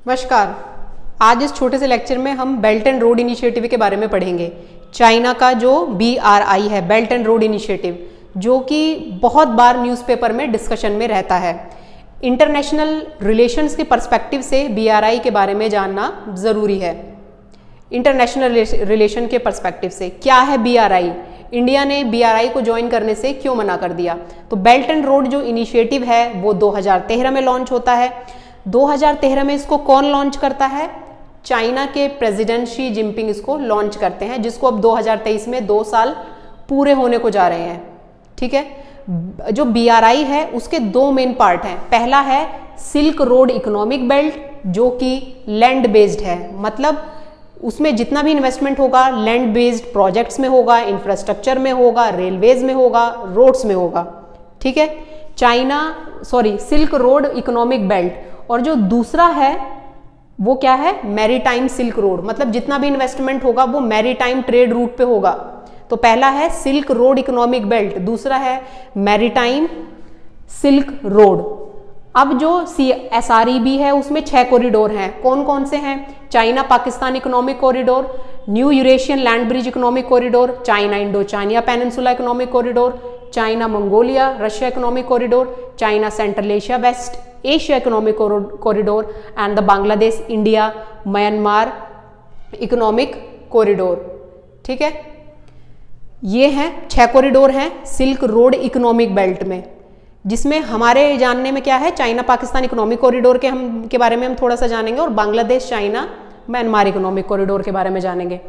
नमस्कार। आज इस छोटे से लेक्चर में हम बेल्ट एंड रोड इनिशिएटिव के बारे में पढ़ेंगे। चाइना का जो BRI है, बेल्ट एंड रोड इनिशिएटिव, जो कि बहुत बार न्यूज़पेपर में डिस्कशन में रहता है। इंटरनेशनल रिलेशंस के पर्सपेक्टिव से BRI के बारे में जानना ज़रूरी है। इंटरनेशनल रिलेशन के पर्सपेक्टिव से क्या है BRI, इंडिया ने BRI को ज्वाइन करने से क्यों मना कर दिया? तो बेल्ट एंड रोड जो इनिशिएटिव है वो 2013 में लॉन्च होता है। 2013 में इसको कौन लॉन्च करता है? चाइना के प्रेसिडेंट शी जिनपिंग इसको लॉन्च करते हैं, जिसको अब 2023 में 2 साल पूरे होने को जा रहे हैं। ठीक है, जो BRI है उसके 2 मेन पार्ट हैं। पहला है सिल्क रोड इकोनॉमिक बेल्ट, जो कि लैंड बेस्ड है, मतलब उसमें जितना भी इन्वेस्टमेंट होगा लैंड बेस्ड प्रोजेक्ट्स में होगा, इंफ्रास्ट्रक्चर में होगा, रेलवेज में होगा, रोड्स में होगा। ठीक है, सिल्क रोड इकोनॉमिक बेल्ट। और जो दूसरा है वो क्या है? मैरीटाइम सिल्क रोड, मतलब जितना भी इन्वेस्टमेंट होगा वो मैरीटाइम ट्रेड रूट पे होगा। तो पहला है सिल्क रोड इकोनॉमिक बेल्ट, दूसरा है मैरीटाइम सिल्क रोड। अब जो SREB है उसमें 6 कॉरिडोर हैं। कौन कौन से हैं? China Pakistan economic corridor, new Eurasian land bridge economic corridor, China Indochina peninsula economic corridor, China Mongolia Russia economic corridor, China Central Asia West Asia economic corridor and the Bangladesh India Myanmar economic corridor. ठीक है, ये हैं 6 corridor हैं silk road economic belt में, जिसमें हमारे जानने में क्या है, चाइना पाकिस्तान इकोनॉमिक कॉरिडोर के बारे में हम थोड़ा सा जानेंगे और Bangladesh China Myanmar economic corridor के बारे में जानेंगे।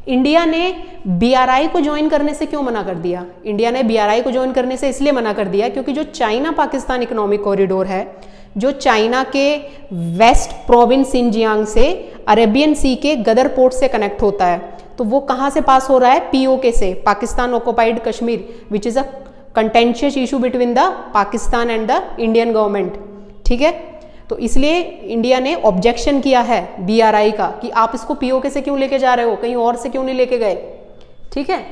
इंडिया ने BRI को ज्वाइन करने से क्यों मना कर दिया? इंडिया ने BRI को ज्वाइन करने से इसलिए मना कर दिया क्योंकि जो चाइना पाकिस्तान इकोनॉमिक कॉरिडोर है, जो चाइना के वेस्ट प्रोविंस सिंजियांग से अरेबियन सी के गदर पोर्ट से कनेक्ट होता है, तो वो कहाँ से पास हो रहा है? POK से, Pakistan occupied Kashmir, which is a contentious issue between the Pakistan and the Indian government. ठीक है, तो इसलिए इंडिया ने ऑब्जेक्शन किया है BRI का कि आप इसको POK से क्यों लेके जा रहे हो, कहीं और से क्यों नहीं लेके गए। ठीक है,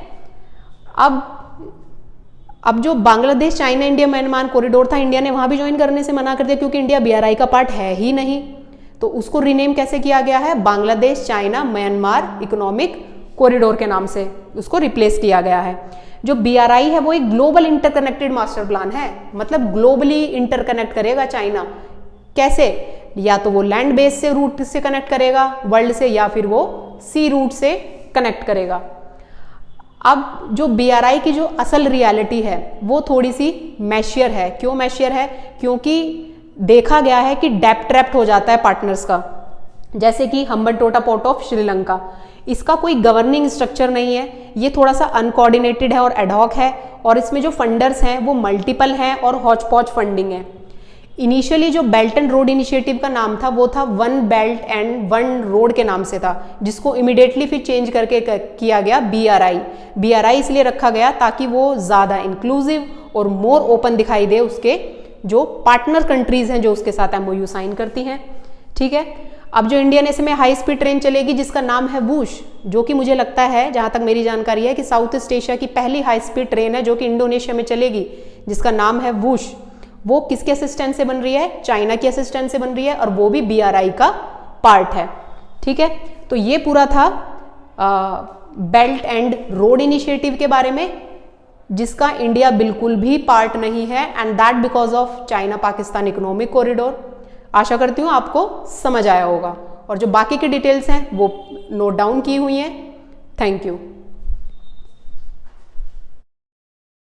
अब जो Bangladesh China India Myanmar corridor था, इंडिया ने वहां भी ज्वाइन करने से मना कर दिया क्योंकि इंडिया BRI का पार्ट है ही नहीं। तो उसको रीनेम कैसे किया गया है? Bangladesh China Myanmar economic corridor के नाम से उसको रिप्लेस किया गया है। जो BRI है वो एक ग्लोबल इंटरकनेक्टेड मास्टर प्लान है, मतलब ग्लोबली इंटरकनेक्ट करेगा चाइना। कैसे? या तो वो लैंड बेस से रूट से कनेक्ट करेगा वर्ल्ड से, या फिर वो सी रूट से कनेक्ट करेगा। अब जो BRI की जो असल रियलिटी है वो थोड़ी सी मैशियर है। क्यों मैशियर है? क्योंकि देखा गया है कि डेप ट्रैप्ट हो जाता है पार्टनर्स का, जैसे कि हम्बनटोटा पोर्ट ऑफ श्रीलंका। इसका कोई गवर्निंग स्ट्रक्चर नहीं है, ये थोड़ा सा अनकोऑर्डिनेटेड है और एडहॉक है, और इसमें जो फंडर्स हैं वो मल्टीपल हैं और हॉच पॉच फंडिंग है। इनिशियली जो बेल्ट एंड रोड इनिशिएटिव का नाम था वो था 1 बेल्ट एंड 1 रोड के नाम से था, जिसको इमिडिएटली फिर चेंज करके किया गया BRI। BRI इसलिए रखा गया ताकि वो ज़्यादा इंक्लूसिव और मोर ओपन दिखाई दे उसके जो पार्टनर कंट्रीज हैं जो उसके साथ MOU साइन करती हैं। ठीक है, अब जो इंडियन इसमें हाई स्पीड ट्रेन चलेगी जिसका नाम है वूश, जो कि मुझे लगता है, जहाँ तक मेरी जानकारी है, कि साउथ ईस्ट एशिया की पहली हाई स्पीड ट्रेन है जो कि इंडोनेशिया में चलेगी, जिसका नाम है वूश। वो किसके असिस्टेंट से बन रही है? चाइना की असिस्टेंट से बन रही है, और वो भी BRI का पार्ट है। ठीक है, तो ये पूरा था बेल्ट एंड रोड इनिशिएटिव के बारे में, जिसका इंडिया बिल्कुल भी पार्ट नहीं है, and that because of China Pakistan economic corridor. आशा करती हूँ आपको समझ आया होगा, और जो बाकी की डिटेल्स हैं वो नोट डाउन की हुई हैं। Thank you.